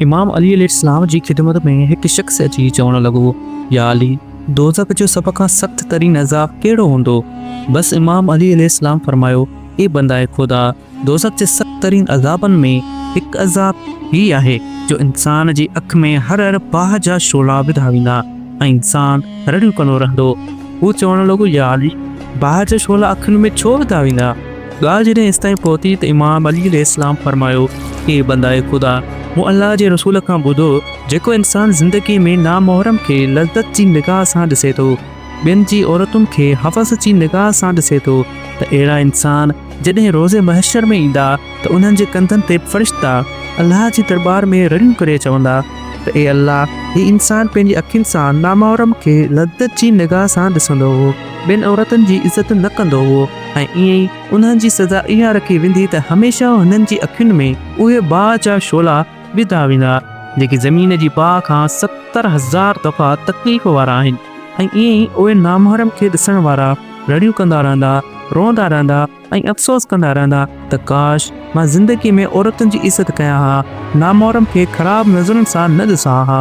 इमाम अली अलैहिस्सलाम जी खिदमत में एक शख्स अची चवण लगो, या अली, दोज़ख जो सब खां सख्त तरीन अज़ाब कहिड़ो हूंदो? बस इमाम अली अलैहिस्सलाम फरमायो, ए बंदाए खुदा, दोज़ख जे सख्त तरीन अज़ाबनि में हिकु अज़ाब ही आहे जो इंसान जी अख में हर बाह जा शोला विधा वेंदा ऐं इंसान रड़ियूं कंदो रहंदो। हू चवण लॻो, या अली, बाह जा शोला अखियुनि में छो विधा वेंदा? ॻाल्हि जॾहिं इस ताईं पहुती त इमाम अली अलैहिस्सलाम फरमायो, ए बंदाए खुदा, मूं अल्लाह जे रसूल खां ॿुधो जेको इंसान ज़िंदगी में नामोहरम खे लज़्ज़त जी निगाह सां ॾिसे थो, ॿियनि जी औरतुनि खे हवस जी निगाह सां ॾिसे थो, त अहिड़ा इंसान जॾहिं रोज़े महशर में ईंदा त उन्हनि जे कंधनि ते फ़रिश्ता अल्लाह जे दरबार में रड़ियूं करे चवंदा त ए अल्लाह, हीउ इंसान पंहिंजी अखियुनि सां नामोहरम खे लज़्ज़त जी निगाह सां ॾिसंदो हो, ॿियनि औरतुनि जी इज़त न कंदो हो, ऐं ईअं ई उन्हनि जी सज़ा इहा रखी वेंदी त हमेशह हुननि जी अखियुनि में उहे बाह जा शोला विधा वेंदा जेके ज़मीन जी बाह खां 70,000 दफ़ा तकलीफ़ वारा आहिनि। ऐं ईअं ई उहे नामोहरम खे ॾिसण वारा रड़ियूं कंदा रहंदा, रोंदा रहंदा ऐं अफ़सोस कंदा रहंदा त काश मां ज़िंदगी में औरतुनि जी इज़त कयां हा, नामोहरम खे ख़राब नज़रुनि सां न ॾिसां हा।